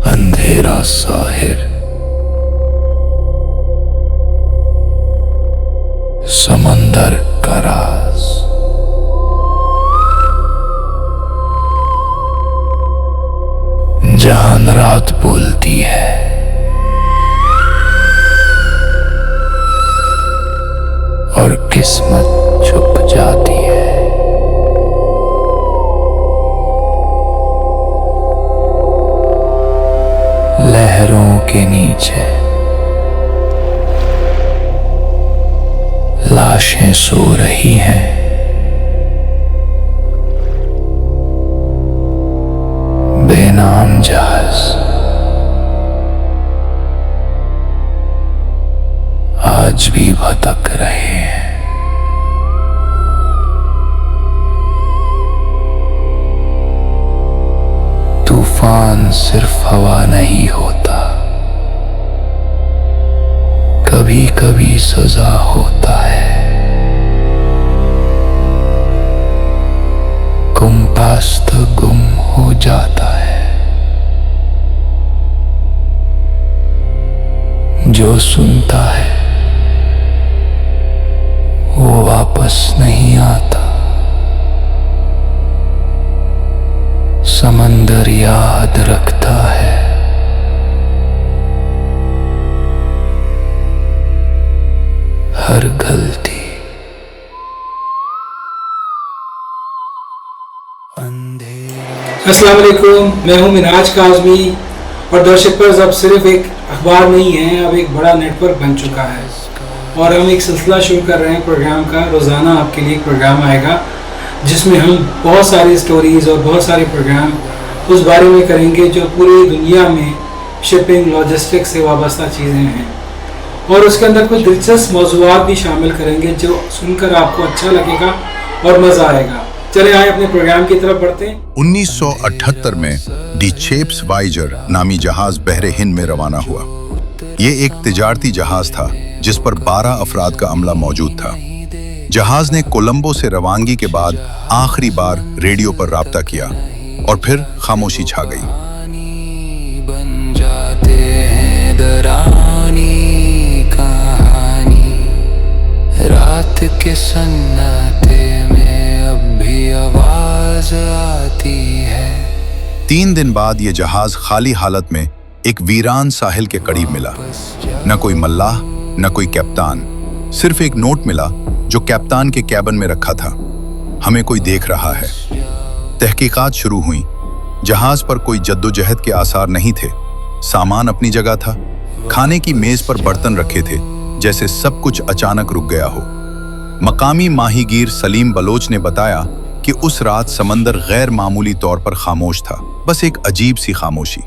अंधेरा साहिर, समंदर का राज, जहां रात बोलती है और किस्मत छुप जाती है। लहरों के नीचे लाशें सो रही हैं। बेनाम जहाज आज भी भटक रहे हैं। तूफान सिर्फ हवा नहीं होता, कभी कभी सजा होता है। कंपास तो गुम हो जाता है, जो सुनता है वो वापस नहीं आता। समंदर याद रखता है, हर गलती। अस्सलाम वालेकुम, मैं हूं मिनाज काज़मी और दर्शक पर अब सिर्फ एक अखबार नहीं है, अब एक बड़ा नेटवर्क बन चुका है और हम एक सिलसिला शुरू कर रहे हैं प्रोग्राम का। रोज़ाना आपके लिए एक प्रोग्राम आएगा जिसमें हम बहुत सारी स्टोरीज़ और बहुत सारे प्रोग्राम उस बारे में करेंगे जो पूरी दुनिया में शिपिंग लॉजिस्टिक्स से वाबस्ता चीज़ें हैं, और उसके अंदर कुछ दिलचस्प मौज़ूआत भी शामिल करेंगे जो सुनकर आपको अच्छा लगेगा और मज़ा आएगा। चले आए अपने प्रोग्राम की तरफ बढ़ते हैं। 1978 में डी चेप्स वाइजर नामी जहाज बहरे हिंद में रवाना हुआ। ये एक तिजारती जहाज था जिस पर 12 अफराद का अमला मौजूद था। जहाज ने कोलंबो से रवानगी के बाद आखिरी बार रेडियो पर राब्ता किया और फिर खामोशी छा गई। बन जाते हैं दरानी कहानी, रात के सन्नाटे में अब भी आवाज आती है। 3 दिन बाद ये जहाज खाली हालत में एक वीरान साहिल के करीब मिला। न कोई मल्लाह न कोई कप्तान, सिर्फ एक नोट मिला जो कप्तान के कैबिन में रखा था। हमें कोई देख रहा है। तहकीकात शुरू हुई। जहाज पर कोई जद्दोजहद के आसार नहीं थे। सामान अपनी जगह था। खाने की मेज पर बर्तन रखे थे, जैसे सब कुछ अचानक रुक गया हो। मकामी माहीगीर सलीम बलोच ने बताया कि उस रात समंदर गैर मामूली तौर पर खामोश था, बस एक अजीब सी खामोशी।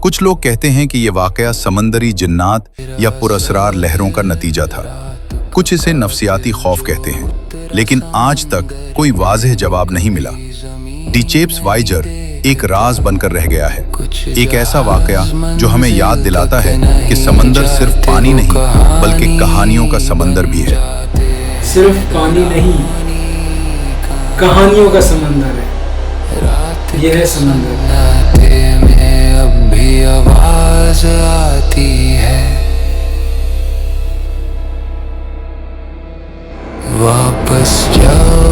कुछ लोग कहते हैं कि यह वाकया समंदरी जिन्नात या पुरअसरार लहरों का नतीजा था। कुछ इसे नफ्सियाती खौफ कहते हैं, लेकिन आज तक कोई वाज़ेह जवाब नहीं मिला। डी चेप्स वाइजर एक राज बनकर रह गया है, एक ऐसा वाकया जो हमें याद दिलाता है कि समंदर सिर्फ पानी नहीं बल्कि कहानियों का समंदर भी है। सिर्फ पानी नहीं, कहानियों का समंदर है। यह है समंदर में अब भी आवाज आती है। वापस जाओ,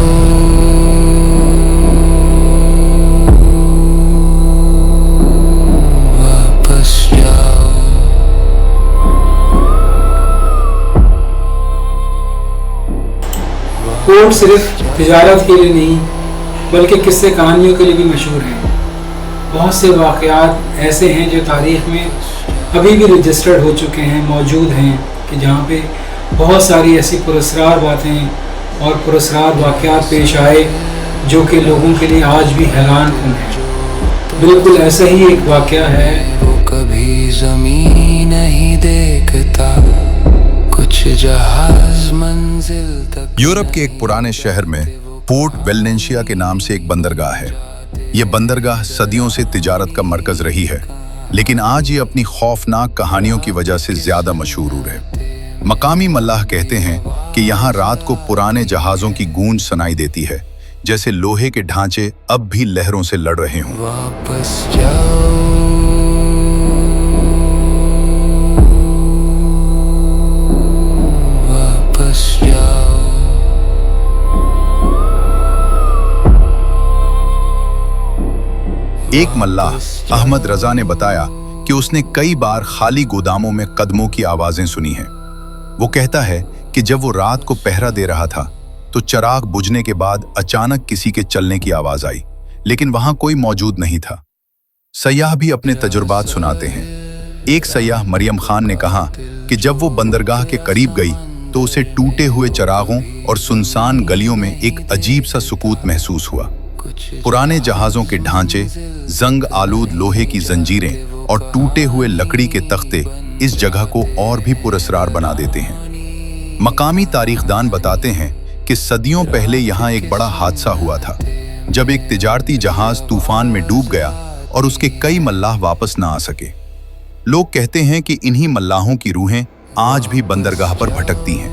वापस जाओ। पोर्ट सिर्फ तिजारत के लिए नहीं बल्कि किस्से कहानियों के लिए भी मशहूर है। बहुत से वाक़यात ऐसे हैं जो तारीख़ में अभी भी रजिस्टर्ड हो चुके हैं, मौजूद हैं, कि जहाँ पे बहुत सारी ऐसी पुरस्कार बातें और पुरस्कार वाक़यात पेश आए जो कि लोगों के लिए आज भी हैरान कन है। बिल्कुल ऐसा ही एक वाक़या है। वो कभी ज़मीन नहीं देखता, कुछ जहाज मंजिल तक। यूरोप के एक पुराने शहर में पोर्ट वेलेंशिया के नाम से एक बंदरगाह है। ये बंदरगाह सदियों से तिजारत का मरकज रही है, लेकिन आज ये अपनी खौफनाक कहानियों की वजह से ज्यादा मशहूर है। मकामी मल्लाह कहते हैं कि यहाँ रात को पुराने जहाज़ों की गूंज सुनाई देती है, जैसे लोहे के ढांचे अब भी लहरों से लड़ रहे हों। वापस जाओ, वापस जाओ। एक मल्लाह अहमद रजा ने बताया कि उसने कई बार खाली गोदामों में कदमों की आवाजें सुनी हैं। वो कहता है कि जब वो रात को पहरा दे रहा था तो चिराग बुझने के बाद अचानक किसी के चलने की आवाज आई, लेकिन वहां कोई मौजूद नहीं था। सयाह भी अपने तजुर्बात सुनाते हैं। एक सयाह मरियम खान ने कहा कि जब वो बंदरगाह के करीब गई तो उसे टूटे हुए चिरागों और सुनसान गलियों में एक अजीब सा सुकूत महसूस हुआ। पुराने जहाजों के ढांचे, जंग आलूद लोहे की जंजीरें और टूटे हुए लकड़ी के तख्ते इस जगह को और भी पुरस्कार बना देते हैं। मकामी तारीखदान बताते हैं कि सदियों पहले यहाँ एक बड़ा हादसा हुआ था, जब एक तिजारती जहाज तूफान में डूब गया और उसके कई मल्लाह वापस ना आ सके। लोग कहते हैं कि इन्हीं मल्लाहों की रूहें आज भी बंदरगाह पर भटकती हैं।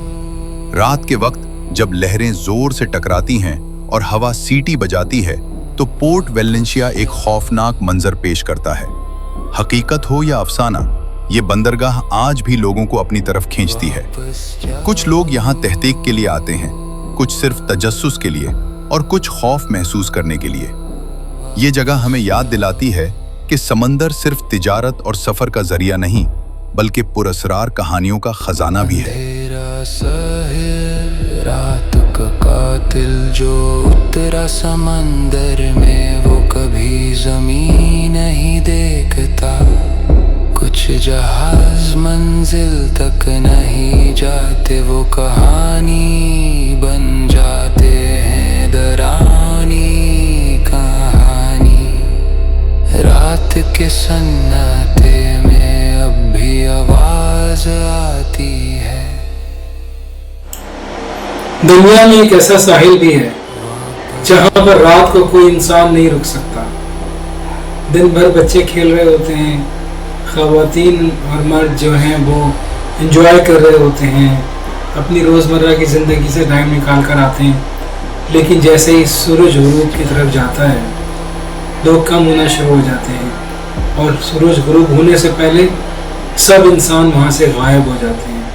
रात के वक्त जब लहरें जोर से टकराती हैं और हवा सीटी बजाती है तो पोर्ट वेलेंशिया एक खौफनाक मंजर पेश करता है। हकीकत हो या अफसाना, ये बंदरगाह आज भी लोगों को अपनी तरफ खींचती है। कुछ लोग यहाँ तहकीक के लिए आते हैं, कुछ सिर्फ तजस्सुस के लिए और कुछ खौफ महसूस करने के लिए। ये जगह हमें याद दिलाती है कि समंदर सिर्फ तिजारत और सफर का जरिया नहीं, बल्कि पुरस्कार कहानियों का खजाना भी है। रात का कातिल जो उतरा समंदर में, वो कभी जमीन नहीं देखता। कुछ जहाज मंजिल तक नहीं जाते, वो कहानी बन जाते हैं, डरावनी कहानी। रात के सन्नाटे में अब भी आवाज आती है। दुनिया में एक ऐसा साहिल भी है जहां पर रात को कोई इंसान नहीं रुक सकता। दिन भर बच्चे खेल रहे होते हैं, ख़वातीन और मर्द जो हैं वो एंजॉय कर रहे होते हैं, अपनी रोज़मर्रा की ज़िंदगी से टाइम निकाल कर आते हैं। लेकिन जैसे ही सूरज गुरूब की तरफ जाता है, लोग कम होना शुरू हो जाते हैं और सूरज गुरूब होने से पहले सब इंसान वहाँ से गायब हो जाते हैं।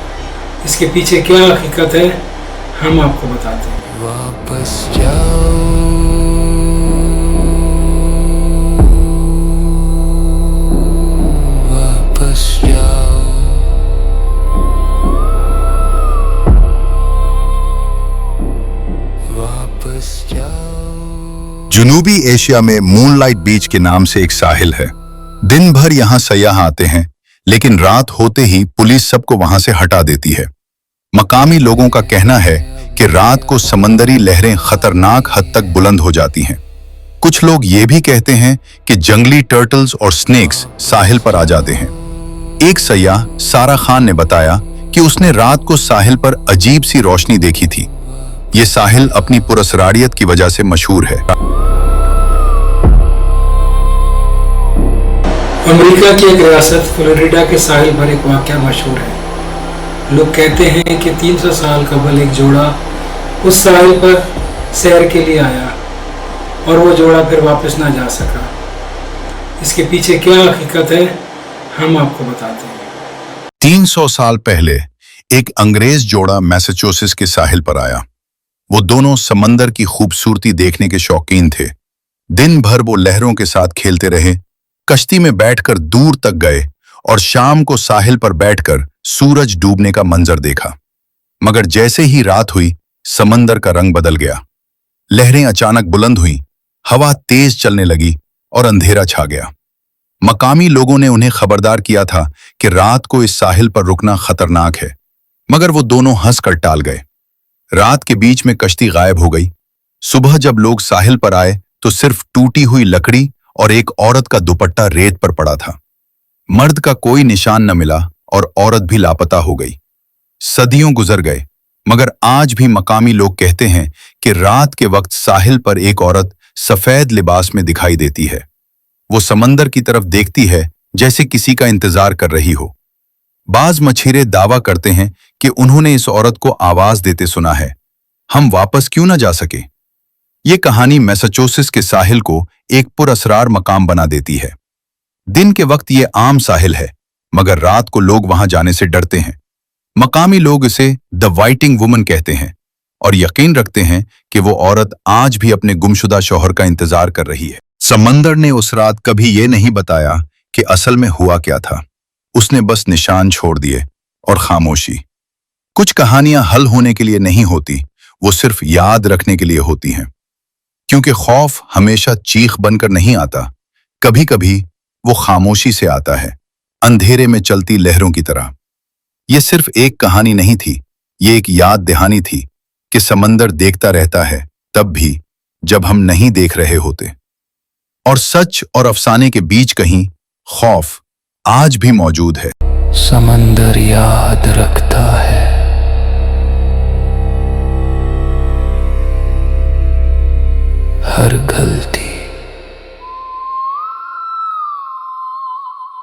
इसके पीछे क्या हकीकत है, हम आपको बताते हैं। वापस जाओ, वापस जाओ, वापस जाओ। जुनूबी एशिया में मूनलाइट बीच के नाम से एक साहिल है। दिन भर यहाँ सयाह आते हैं, लेकिन रात होते ही पुलिस सबको वहां से हटा देती है। मकामी लोगों का कहना है कि रात को समंदरी लहरें खतरनाक हद तक बुलंद हो जाती हैं। कुछ लोग ये भी कहते हैं कि जंगली टर्टल्स और स्नेक्स साहिल पर आ जाते हैं। एक सयाह सारा खान ने बताया कि उसने रात को साहिल पर अजीब सी रोशनी देखी थी। ये साहिल अपनी पुरस्कारियत की वजह से मशहूर है। अमेरिका की एक रियासत फ्लोरिडा के साहिल पर एक वाक़या मशहूर है। लोग कहते हैं कि 300 साल कबल एक जोड़ा उस साहिल पर सैर के लिए आया और वो जोड़ा फिर वापस ना जा सका। इसके पीछे क्या हकीकत है, हम आपको बताते हैं। 300 साल पहले एक अंग्रेज जोड़ा मैसाचुसेट्स के साहिल पर आया। वो दोनों समंदर की खूबसूरती देखने के शौकीन थे। दिन भर वो लहरों के साथ खेलते रहे, कश्ती में बैठकर दूर तक गए और शाम को साहिल पर बैठकर सूरज डूबने का मंजर देखा। मगर जैसे ही रात हुई, समंदर का रंग बदल गया। लहरें अचानक बुलंद हुईं, हवा तेज चलने लगी और अंधेरा छा गया। मकामी लोगों ने उन्हें खबरदार किया था कि रात को इस साहिल पर रुकना खतरनाक है, मगर वो दोनों हंसकर टाल गए। रात के बीच में कश्ती गायब हो गई। सुबह जब लोग साहिल पर आए तो सिर्फ टूटी हुई लकड़ी और एक औरत का दुपट्टा रेत पर पड़ा था। मर्द का कोई निशान न मिला और औरत भी लापता हो गई। सदियों गुजर गए, मगर आज भी मकामी लोग कहते हैं कि रात के वक्त साहिल पर एक औरत सफेद लिबास में दिखाई देती है। वो समंदर की तरफ देखती है जैसे किसी का इंतजार कर रही हो। बाज मछिरे दावा करते हैं कि उन्होंने इस औरत को आवाज देते सुना है, हम वापस क्यों न जा सके। ये कहानी मैसाचुसेट्स के साहिल को एक पुरअसरार मकाम बना देती है। दिन के वक्त ये आम साहिल है, मगर रात को लोग वहां जाने से डरते हैं। मकामी लोग इसे द वाइटिंग वुमन कहते हैं और यकीन रखते हैं कि वो औरत आज भी अपने गुमशुदा शौहर का इंतजार कर रही है। समंदर ने उस रात कभी ये नहीं बताया कि असल में हुआ क्या था। उसने बस निशान छोड़ दिए और खामोशी। कुछ कहानियां हल होने के लिए नहीं होती, वो सिर्फ याद रखने के लिए होती हैं। क्योंकि खौफ हमेशा चीख बनकर नहीं आता, कभी कभी वो खामोशी से आता है, अंधेरे में चलती लहरों की तरह। ये सिर्फ एक कहानी नहीं थी, ये एक याद दहानी थी कि समंदर देखता रहता है तब भी जब हम नहीं देख रहे होते। और सच और अफसाने के बीच कहीं खौफ आज भी मौजूद है। समंदर याद रखता है, हर गलती